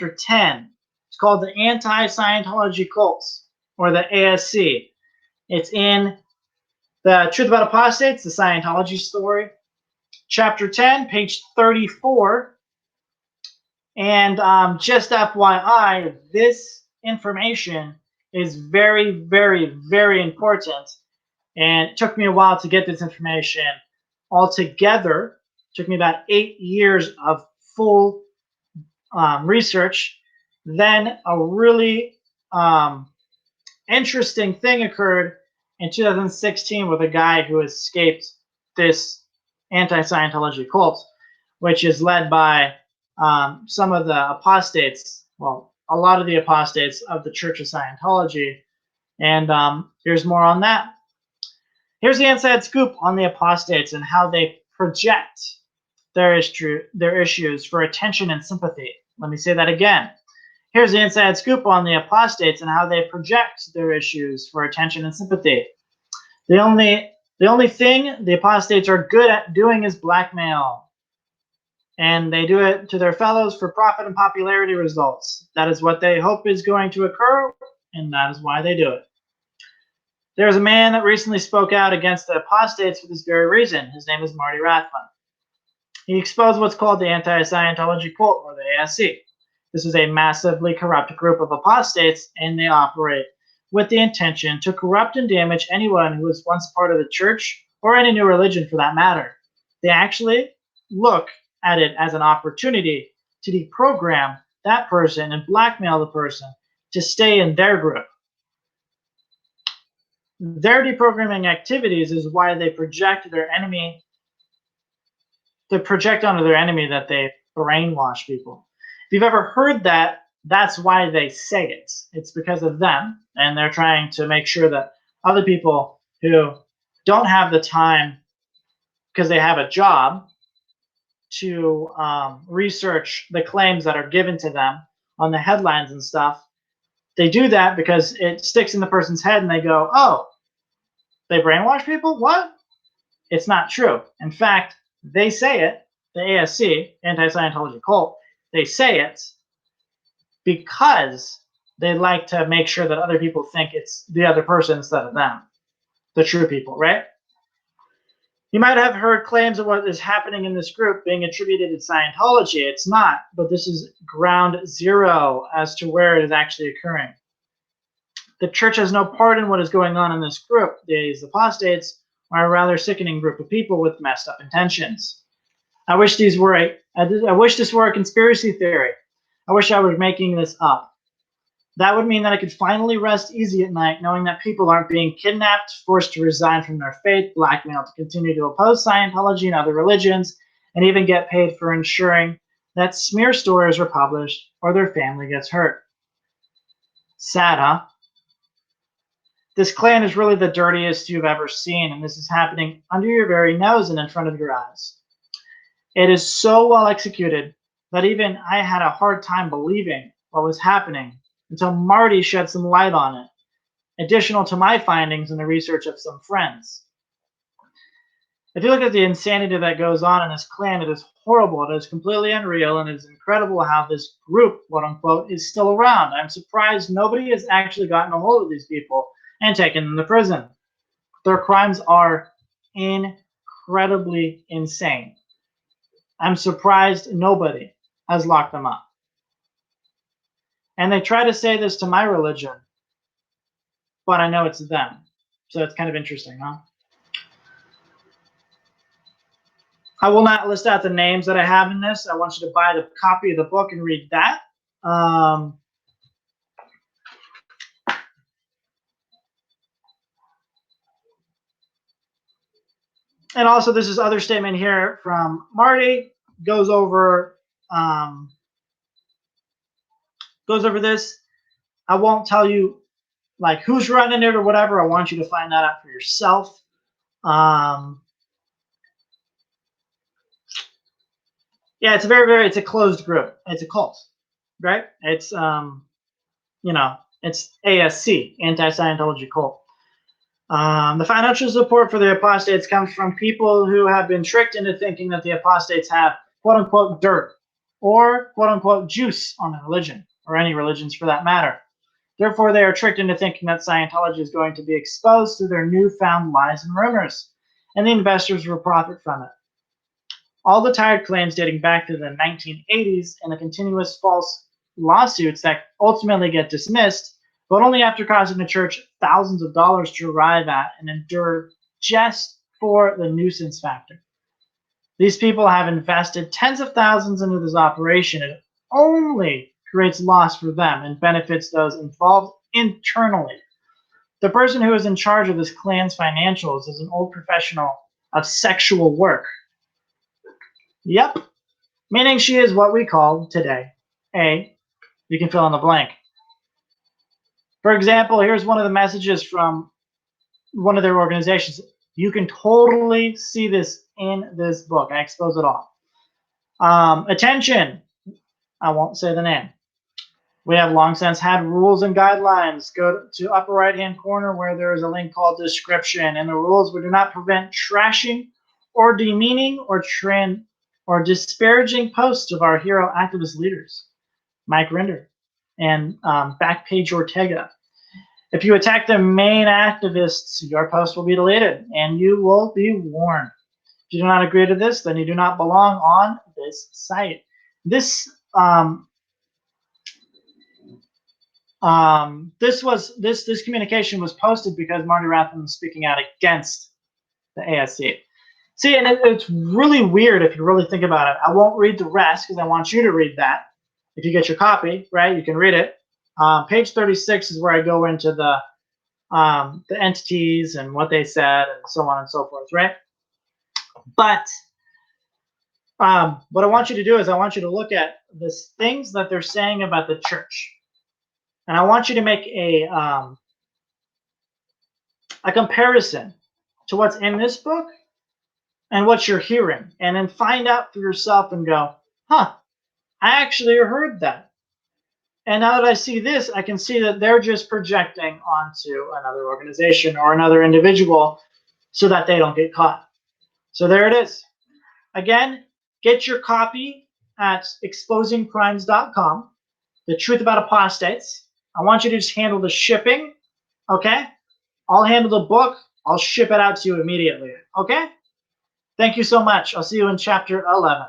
chapter 10. It's called the Anti-Scientology Cults, or the ASC. It's in the Truth About Apostates, the Scientology Story, chapter 10, page 34. And just FYI, this information is very, very, very important. And it took me a while to get this information altogether. It took me about 8 years of full research. Then a really interesting thing occurred in 2016 with a guy who escaped this anti-Scientology cult, which is led by some of the apostates, well, a lot of the apostates of the Church of Scientology. And here's more on that. Here's the inside scoop on the apostates and how they project their issues for attention and sympathy. Let me say that again. Here's the inside scoop on the apostates and how they project their issues for attention and sympathy. The only thing the apostates are good at doing is blackmail. And they do it to their fellows for profit and popularity results. That is what they hope is going to occur, and that is why they do it. There's a man that recently spoke out against the apostates for this very reason. His name is Marty Rathbun. He exposed what's called the Anti-Scientology Cult, or the ASC. This is a massively corrupt group of apostates, and they operate with the intention to corrupt and damage anyone who was once part of the church, or any new religion for that matter. They actually look at it as an opportunity to deprogram that person and blackmail the person to stay in their group. Their deprogramming activities is why they project their enemy. They project onto their enemy that they brainwash people. If you've ever heard that, that's why they say it. It's because of them, and they're trying to make sure that other people who don't have the time because they have a job to research the claims that are given to them on the headlines and stuff, they do that because it sticks in the person's head and they go, oh, they brainwash people? What? It's not true. In fact, they say it, the ASC, Anti-Scientology Cult, they say it because they like to make sure that other people think it's the other person instead of them, the true people, right? You might have heard claims of what is happening in this group being attributed to Scientology. It's not, but this is ground zero as to where it is actually occurring. The church has no part in what is going on in this group. These apostates are a rather sickening group of people with messed up intentions. I wish this were a conspiracy theory. I wish I was making this up. That would mean that I could finally rest easy at night knowing that people aren't being kidnapped, forced to resign from their faith, blackmailed to continue to oppose Scientology and other religions, and even get paid for ensuring that smear stories are published or their family gets hurt. Sad, huh? This clan is really the dirtiest you've ever seen, and this is happening under your very nose and in front of your eyes. It is so well executed that even I had a hard time believing what was happening until Marty shed some light on it, additional to my findings and the research of some friends. If you look at the insanity that goes on in this clan, it is horrible, it is completely unreal, and it is incredible how this group, quote unquote, is still around. I'm surprised nobody has actually gotten a hold of these people and taken them to prison. Their crimes are incredibly insane. I'm surprised nobody has locked them up. And they try to say this to my religion, but I know it's them. So it's kind of interesting, huh? I will not list out the names that I have in this. I want you to buy the copy of the book and read that. And also, this is other statement here from Marty, goes over this. I won't tell you like who's running it or whatever. I want you to find that out for yourself. Yeah, it's it's a closed group. It's a cult, right? It's it's ASC, Anti-Scientology Cult. The financial support for the apostates comes from people who have been tricked into thinking that the apostates have quote unquote dirt or quote-unquote juice on a religion, or any religions for that matter. Therefore, they are tricked into thinking that Scientology is going to be exposed through their newfound lies and rumors, and the investors will profit from it. All the tired claims dating back to the 1980s and the continuous false lawsuits that ultimately get dismissed, but only after costing the church thousands of dollars to arrive at and endure just for the nuisance factor. These people have invested tens of thousands into this operation. It only creates loss for them and benefits those involved internally. The person who is in charge of this clan's financials is an old professional of sexual work. Yep, meaning she is what we call today you can fill in the blank. For example, here's one of the messages from one of their organizations. You can totally see this in this book. I expose it all. Attention, I won't say the name. We have long since had rules and guidelines. Go to upper right-hand corner where there is a link called description. And the rules do not prevent trashing or demeaning or disparaging posts of our hero activist leaders, Mike Rinder and Backpage Ortega. If you attack the main activists, your post will be deleted and you will be warned. If you do not agree to this, then you do not belong on this site. This communication was posted because Marty Rathman was speaking out against the ASC. See, and it's really weird if you really think about it. I won't read the rest because I want you to read that. If you get your copy, right, you can read it. Page 36 is where I go into the entities and what they said and so on and so forth, right? But what I want you to do is I want you to look at the things that they're saying about the church. And I want you to make a comparison to what's in this book and what you're hearing. And then find out for yourself and go, huh, I actually heard that. And now that I see this, I can see that they're just projecting onto another organization or another individual so that they don't get caught. So there it is. Again, get your copy at exposingcrimes.com. The Truth About Apostates. I want you to just handle the shipping, okay? I'll handle the book. I'll ship it out to you immediately, okay? Thank you so much. I'll see you in chapter 11.